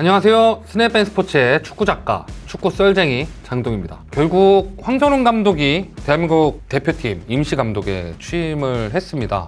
안녕하세요. 스냅앤 스포츠의 축구 작가, 축구 썰쟁이 장동입니다. 결국 황선홍 감독이 대한민국 대표팀 임시 감독에 취임을 했습니다.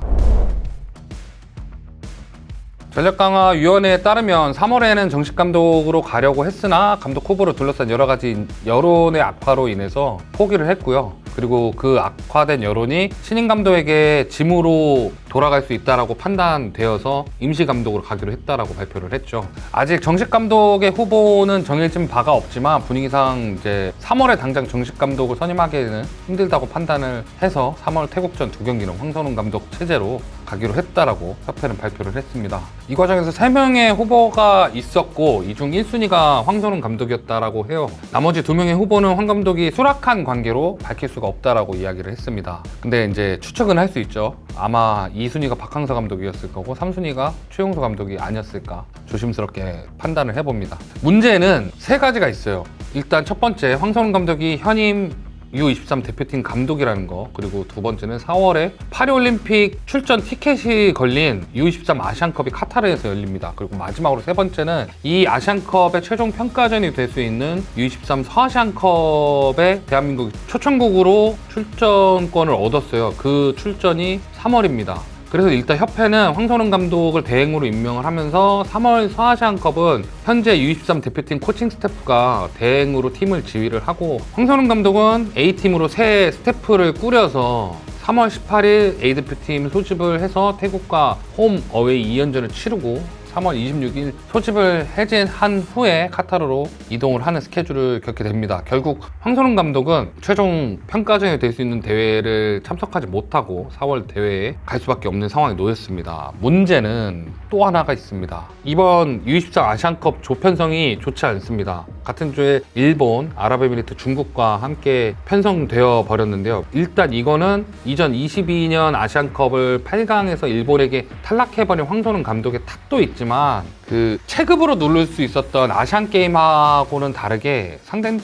전력강화위원회에 따르면 3월에는 정식 감독으로 가려고 했으나 감독 후보를 둘러싼 여러 가지 여론의 악화로 인해서 포기를 했고요. 그리고 그 악화된 여론이 신임 감독에게 짐으로 돌아갈 수 있다라고 판단되어서 임시 감독으로 가기로 했다라고 발표를 했죠. 아직 정식 감독의 후보는 정해진 바가 없지만 분위기상 이제 3월에 당장 정식 감독을 선임하기에는 힘들다고 판단을 해서 3월 태국전 2경기는 황선홍 감독 체제로 가기로 했다라고 협회는 발표를 했습니다. 이 과정에서 3명의 후보가 있었고 이 중 1순위가 황선홍 감독이었다라고 해요. 나머지 2명의 후보는 황 감독이 수락한 관계로 밝힐 수가 없다라고 이야기를 했습니다. 근데 이제 추측은 할 수 있죠. 아마 2순위가 박항서 감독이었을 거고 3순위가 최용수 감독이 아니었을까 조심스럽게 판단을 해봅니다. 문제는 3가지가 있어요. 일단 첫 번째, 황선홍 감독이 현임 U23 대표팀 감독이라는 거, 그리고 두 번째는 4월에 파리올림픽 출전 티켓이 걸린 U23 아시안컵이 카타르에서 열립니다. 그리고 마지막으로 세 번째는 이 아시안컵의 최종 평가전이 될 수 있는 U23 서아시안컵에 대한민국이 초청국으로 출전권을 얻었어요. 그 출전이 3월입니다. 그래서 일단 협회는 황선홍 감독을 대행으로 임명을 하면서 3월 서아시안컵은 현재 U23 대표팀 코칭 스태프가 대행으로 팀을 지휘를 하고 황선홍 감독은 A팀으로 새 스태프를 꾸려서 3월 18일 A대표팀 소집을 해서 태국과 홈 어웨이 2연전을 치르고 3월 26일 소집을 해제한 후에 카타르로 이동을 하는 스케줄을 겪게 됩니다. 결국 황선홍 감독은 최종 평가전이 될 수 있는 대회를 참석하지 못하고 4월 대회에 갈 수밖에 없는 상황에 놓였습니다. 문제는 또 하나가 있습니다. 이번 U23 아시안컵 조 편성이 좋지 않습니다. 같은 조에 일본, 아랍에미리트, 중국과 함께 편성되어 버렸는데요. 일단 이거는 이전 22년 아시안컵을 8강에서 일본에게 탈락해버린 황선홍 감독의 탓도 있지만 그 체급으로 누를 수 있었던 아시안게임하고는 다르게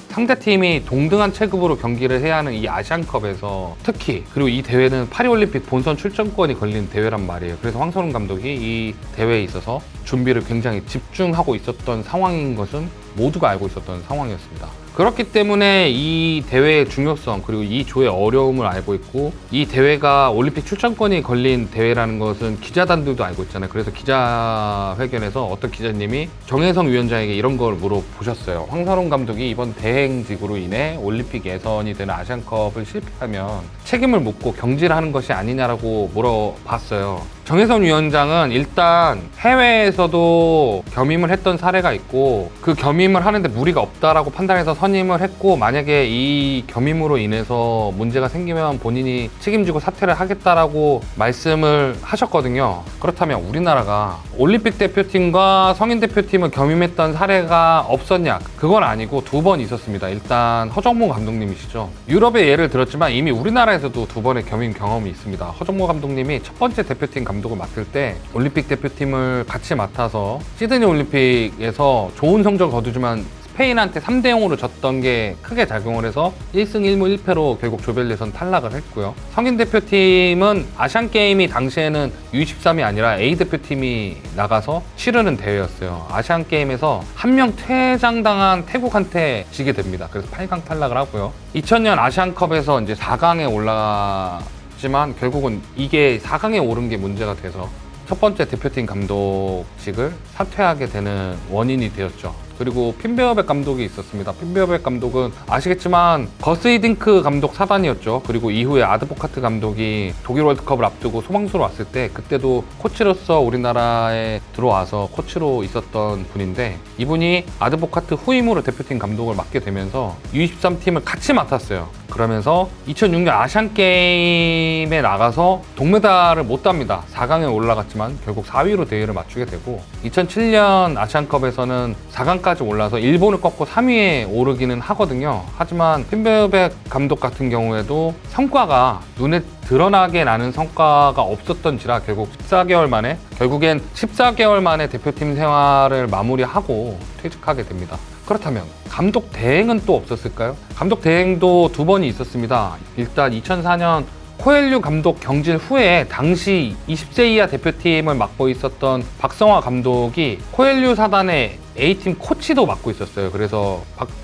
상대팀이 동등한 체급으로 경기를 해야 하는 이 아시안컵에서 특히, 그리고 이 대회는 파리올림픽 본선 출전권이 걸린 대회란 말이에요. 그래서 황선홍 감독이 이 대회에 있어서 준비를 굉장히 집중하고 있었던 상황인 것은 모두가 알고 있었던 상황이었습니다. 그렇기 때문에 이 대회의 중요성, 그리고 이 조의 어려움을 알고 있고 이 대회가 올림픽 출전권이 걸린 대회라는 것은 기자단들도 알고 있잖아요. 그래서 기자회견에서 어떤 기자님이 정혜성 위원장에게 이런 걸 물어보셨어요. 황선홍 감독이 이번 대행직으로 인해 올림픽 예선이 되는 아시안컵을 실패하면 책임을 묻고 경질하는 것이 아니냐라고 물어봤어요. 정혜선 위원장은 일단 해외에서도 겸임을 했던 사례가 있고 그 겸임을 하는데 무리가 없다라고 판단해서 선임을 했고, 만약에 이 겸임으로 인해서 문제가 생기면 본인이 책임지고 사퇴를 하겠다라고 말씀을 하셨거든요. 그렇다면 우리나라가 올림픽 대표팀과 성인 대표팀을 겸임했던 사례가 없었냐? 그건 아니고 2번 있었습니다. 일단 허정무 감독님이시죠. 유럽의 예를 들었지만 이미 우리나라에서도 2번의 겸임 경험이 있습니다. 허정무 감독님이 첫 번째 대표팀 감독을 맡을 때 올림픽 대표팀을 같이 맡아서 시드니 올림픽에서 좋은 성적을 거두지만 스페인한테 3대0으로 졌던 게 크게 작용을 해서 1승 1무 1패로 결국 조별 예선 탈락을 했고요. 성인 대표팀은 아시안게임이 당시에는 U23이 아니라 A대표팀이 나가서 치르는 대회였어요. 아시안게임에서 한 명 퇴장당한 태국한테 지게 됩니다. 그래서 8강 탈락을 하고요. 2000년 아시안컵에서 이제 4강에 올라갔지만 결국은 이게 4강에 오른 게 문제가 돼서 첫 번째 대표팀 감독직을 사퇴하게 되는 원인이 되었죠. 그리고 핀베어백 감독이 있었습니다. 핀베어백 감독은 아시겠지만 거스 히딩크 감독 사단이었죠. 그리고 이후에 아드보카트 감독이 독일 월드컵을 앞두고 소방수로 왔을 때 그때도 코치로서 우리나라에 들어와서 코치로 있었던 분인데, 이분이 아드보카트 후임으로 대표팀 감독을 맡게 되면서 U23 팀을 같이 맡았어요. 그러면서 2006년 아시안게임에 나가서 동메달을 못 땁니다. 4강에 올라갔지만 결국 4위로 대회를 맞추게 되고 2007년 아시안컵에서는 4강까지 올라서 일본을 꺾고 3위에 오르기는 하거든요. 하지만 핀베어백 감독 같은 경우에도 성과가 눈에 드러나게 나는 성과가 없었던지라 결국엔 14개월 만에 대표팀 생활을 마무리하고 퇴직하게 됩니다. 그렇다면 감독 대행은 또 없었을까요? 감독 대행도 2번이 있었습니다. 일단 2004년 코엘류 감독 경질 후에 당시 20세 이하 대표팀을 맡고 있었던 박성화 감독이 코엘류 사단의 A팀 코치도 맡고 있었어요. 그래서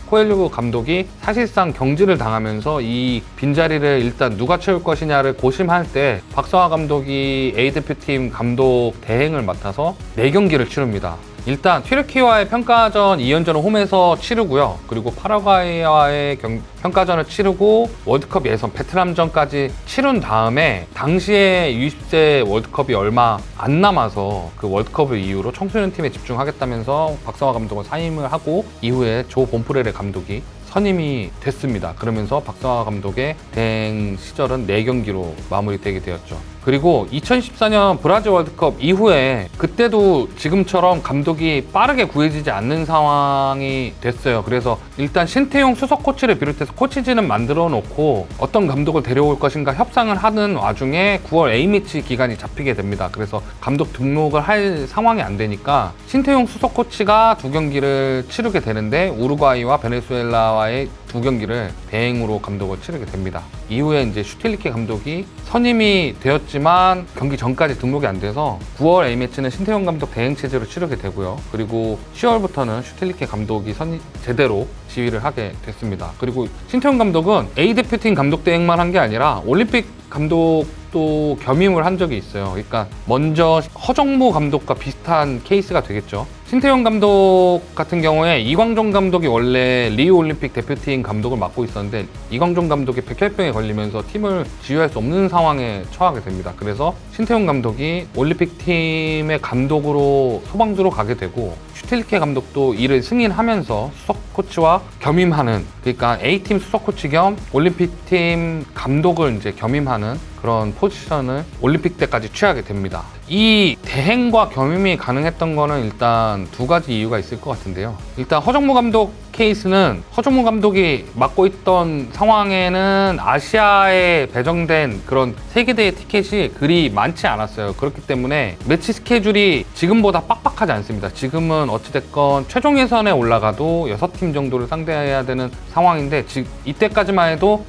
코엘ho 감독이 사실상 경질을 당하면서 이 빈자리를 일단 누가 채울 것이냐를 고심할 때 박성화 감독이 A대표팀 감독 대행을 맡아서 4경기를 치릅니다. 일단 튀르키예와의 평가전 2연전을 홈에서 치르고요. 그리고 파라과이와의 평가전을 치르고 월드컵 예선 베트남전까지 치른 다음에 당시에 U20세 월드컵이 얼마 안 남아서 그 월드컵을 이유로 청소년 팀에 집중하겠다면서 박성화 감독은 사임을 하고 이후에 조 본프레레 감독이 선임이 됐습니다. 그러면서 박성화 감독의 대행 시절은 4경기로 마무리되게 되었죠. 그리고 2014년 브라질 월드컵 이후에 그때도 지금처럼 감독이 빠르게 구해지지 않는 상황이 됐어요. 그래서 일단 신태용 수석 코치를 비롯해서 코치진은 만들어 놓고 어떤 감독을 데려올 것인가 협상을 하는 와중에 9월 A매치 기간이 잡히게 됩니다. 그래서 감독 등록을 할 상황이 안 되니까 신태용 수석 코치가 2경기를 치르게 되는데 우루과이와 베네수엘라와의 2경기를 대행으로 감독을 치르게 됩니다. 이후에 이제 슈틸리케 감독이 선임이 되었지만 경기 전까지 등록이 안 돼서 9월 A매치는 신태용 감독 대행 체제로 치르게 되고요. 그리고 10월부터는 슈틸리케 감독이 제대로 지휘를 하게 됐습니다. 그리고 신태용 감독은 A대표팀 감독 대행만 한 게 아니라 올림픽 감독도 겸임을 한 적이 있어요. 그러니까 먼저 허정무 감독과 비슷한 케이스가 되겠죠. 신태용 감독 같은 경우에 이광종 감독이 원래 리우 올림픽 대표팀 감독을 맡고 있었는데 이광종 감독이 백혈병에 걸리면서 팀을 지휘할 수 없는 상황에 처하게 됩니다. 그래서 신태용 감독이 올림픽 팀의 감독으로 소방주로 가게 되고 슈틸리케 감독도 이를 승인하면서 수석 코치와 겸임하는, 그러니까 A팀 수석 코치 겸 올림픽 팀 감독을 이제 겸임하는 그런 포지션을 올림픽 때까지 취하게 됩니다. 이 대행과 겸임이 가능했던 거는 일단 2가지 이유가 있을 것 같은데요. 일단 허정무 감독 케이스는 허정무 감독이 맡고 있던 상황에는 아시아에 배정된 그런 세계대회 티켓이 그리 많지 않았어요. 그렇기 때문에 매치 스케줄이 지금보다 빡빡하지 않습니다. 지금은 어찌됐건 최종 예선에 올라가도 6팀 정도를 상대해야 되는 상황인데 이때까지만 해도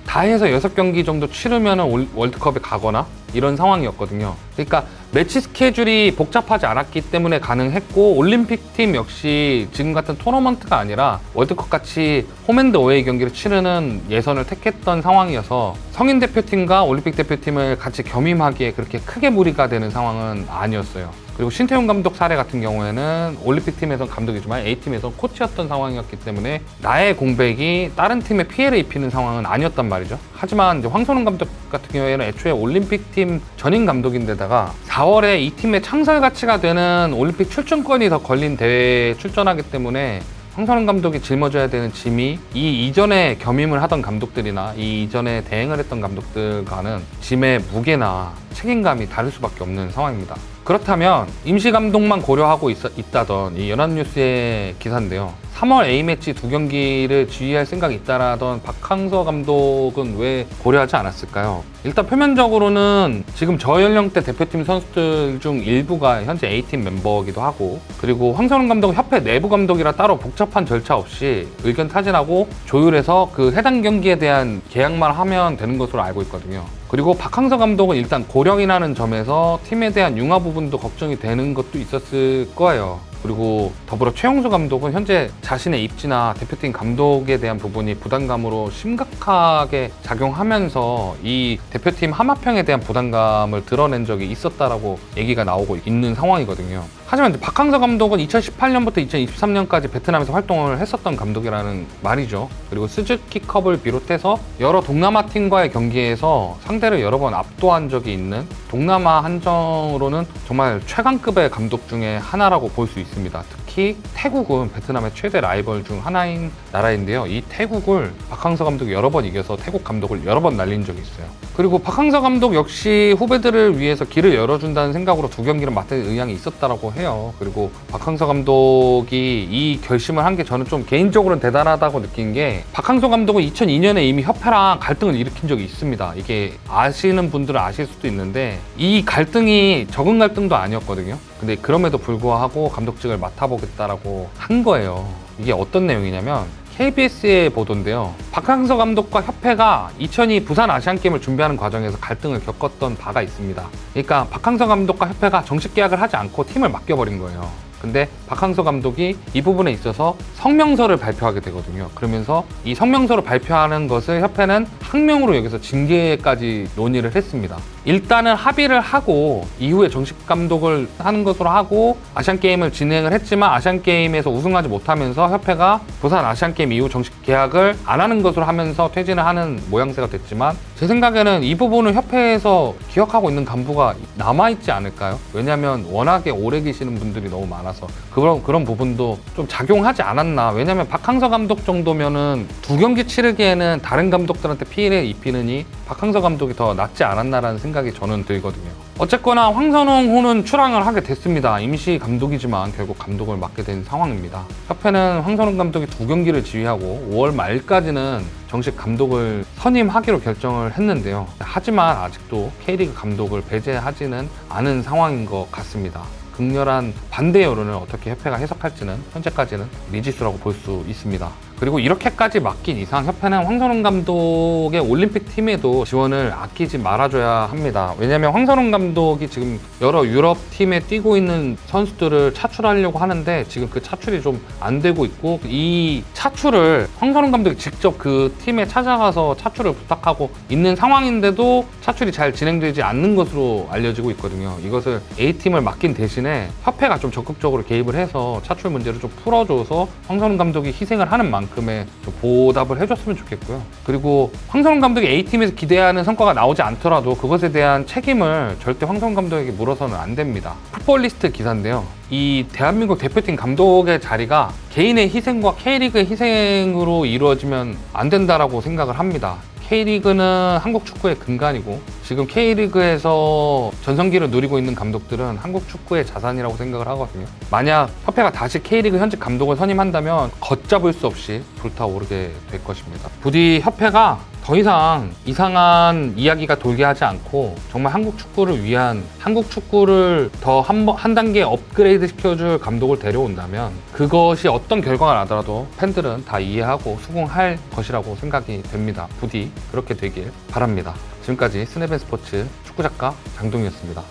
다 해서 6경기 정도 치르면 월드컵에 가거나 이런 상황이었거든요. 그러니까 매치 스케줄이 복잡하지 않았기 때문에 가능했고, 올림픽 팀 역시 지금 같은 토너먼트가 아니라 월드컵 같이 홈앤드 어웨이 경기를 치르는 예선을 택했던 상황이어서 성인 대표팀과 올림픽 대표팀을 같이 겸임하기에 그렇게 크게 무리가 되는 상황은 아니었어요. 그리고 신태용 감독 사례 같은 경우에는 올림픽 팀에선 감독이지만 A팀에선 코치였던 상황이었기 때문에 나의 공백이 다른 팀에 피해를 입히는 상황은 아니었단 말이죠. 하지만 이제 황선홍 감독 같은 경우에는 애초에 올림픽 팀 전임 감독인데다가 4월에 이 팀의 창설 가치가 되는 올림픽 출전권이 더 걸린 대회에 출전하기 때문에 황선홍 감독이 짊어져야 되는 짐이 이 이전에 겸임을 하던 감독들이나 이 이전에 대행을 했던 감독들과는 짐의 무게나 책임감이 다를 수밖에 없는 상황입니다. 그렇다면 임시 감독만 고려하고 있다던 이 연합뉴스의 기사인데요. 3월 A매치 2경기를 지휘할 생각이 있다라던 박항서 감독은 왜 고려하지 않았을까요? 일단 표면적으로는 지금 저연령대 대표팀 선수들 중 일부가 현재 A팀 멤버이기도 하고, 그리고 황선홍 감독은 협회 내부 감독이라 따로 복잡한 절차 없이 의견 타진하고 조율해서 그 해당 경기에 대한 계약만 하면 되는 것으로 알고 있거든요. 그리고 박항서 감독은 일단 고령이라는 점에서 팀에 대한 융화 부분도 걱정이 되는 것도 있었을 거예요. 그리고 더불어 최용수 감독은 현재 자신의 입지나 대표팀 감독에 대한 부분이 부담감으로 심각하게 작용하면서 이 대표팀 하마평에 대한 부담감을 드러낸 적이 있었다라고 얘기가 나오고 있는 상황이거든요. 하지만 박항서 감독은 2018년부터 2023년까지 베트남에서 활동을 했었던 감독이라는 말이죠. 그리고 스즈키컵을 비롯해서 여러 동남아 팀과의 경기에서 상대를 여러 번 압도한 적이 있는 동남아 한정으로는 정말 최강급의 감독 중에 하나라고 볼 수 있습니다. 특히 태국은 베트남의 최대 라이벌 중 하나인 나라인데요. 이 태국을 박항서 감독이 여러 번 이겨서 태국 감독을 여러 번 날린 적이 있어요. 그리고 박항서 감독 역시 후배들을 위해서 길을 열어준다는 생각으로 2경기를 맡을 의향이 있었다라고 해요. 그리고 박항서 감독이 이 결심을 한 게 저는 좀 개인적으로는 대단하다고 느낀 게, 박항서 감독은 2002년에 이미 협회랑 갈등을 일으킨 적이 있습니다. 이게 아시는 분들은 아실 수도 있는데 이 갈등이 적은 갈등도 아니었거든요. 근데 그럼에도 불구하고 감독직을 맡아보겠다라고 한 거예요. 이게 어떤 내용이냐면 KBS의 보도인데요. 박항서 감독과 협회가 2002 부산 아시안게임을 준비하는 과정에서 갈등을 겪었던 바가 있습니다. 그러니까 박항서 감독과 협회가 정식 계약을 하지 않고 팀을 맡겨버린 거예요. 근데 박항서 감독이 이 부분에 있어서 성명서를 발표하게 되거든요. 그러면서 이 성명서를 발표하는 것을 협회는 항명으로 여기서 징계까지 논의를 했습니다. 일단은 합의를 하고 이후에 정식 감독을 하는 것으로 하고 아시안게임을 진행을 했지만 아시안게임에서 우승하지 못하면서 협회가 부산 아시안게임 이후 정식 계약을 안 하는 것으로 하면서 퇴진을 하는 모양새가 됐지만 제 생각에는 이 부분을 협회에서 기억하고 있는 간부가 남아있지 않을까요? 왜냐하면 워낙에 오래 계시는 분들이 너무 많아서 그런 부분도 좀 작용하지 않았나. 왜냐하면 박항서 감독 정도면은 2경기 치르기에는 다른 감독들한테 피해를 입히느니 박항서 감독이 더 낫지 않았나라는 생각이 저는 들거든요. 어쨌거나 황선홍 호는 출항을 하게 됐습니다. 임시 감독이지만 결국 감독을 맡게 된 상황입니다. 협회는 황선홍 감독이 2경기를 지휘하고 5월 말까지는 정식 감독을 선임하기로 결정을 했는데요. 하지만 아직도 K리그 감독을 배제하지는 않은 상황인 것 같습니다. 극렬한 반대 여론을 어떻게 협회가 해석할지는 현재까지는 미지수라고 볼 수 있습니다. 그리고 이렇게까지 맡긴 이상 협회는 황선홍 감독의 올림픽 팀에도 지원을 아끼지 말아줘야 합니다. 왜냐하면 황선홍 감독이 지금 여러 유럽 팀에 뛰고 있는 선수들을 차출하려고 하는데 지금 그 차출이 좀 안 되고 있고, 이 차출을 황선홍 감독이 직접 그 팀에 찾아가서 차출을 부탁하고 있는 상황인데도 차출이 잘 진행되지 않는 것으로 알려지고 있거든요. 이것을 A팀을 맡긴 대신에 협회가 좀 적극적으로 개입을 해서 차출 문제를 좀 풀어줘서 황선홍 감독이 희생을 하는 만큼의 좀 보답을 해줬으면 좋겠고요. 그리고 황선홍 감독이 A팀에서 기대하는 성과가 나오지 않더라도 그것에 대한 책임을 절대 황선홍 감독에게 물어서는 안 됩니다. 풋볼리스트 기사인데요. 이 대한민국 대표팀 감독의 자리가 개인의 희생과 K리그의 희생으로 이루어지면 안 된다라고 생각을 합니다. K리그는 한국 축구의 근간이고 지금 K리그에서 전성기를 누리고 있는 감독들은 한국 축구의 자산이라고 생각을 하거든요. 만약 협회가 다시 K리그 현직 감독을 선임한다면 걷잡을 수 없이 불타오르게 될 것입니다. 부디 협회가 더 이상 이상한 이야기가 돌게 하지 않고 정말 한국 축구를 위한, 한국 축구를 더 한 단계 업그레이드 시켜줄 감독을 데려온다면 그것이 어떤 결과가 나더라도 팬들은 다 이해하고 수긍할 것이라고 생각이 됩니다. 부디 그렇게 되길 바랍니다. 지금까지 스냅앤스포츠 축구작가 장동이었습니다.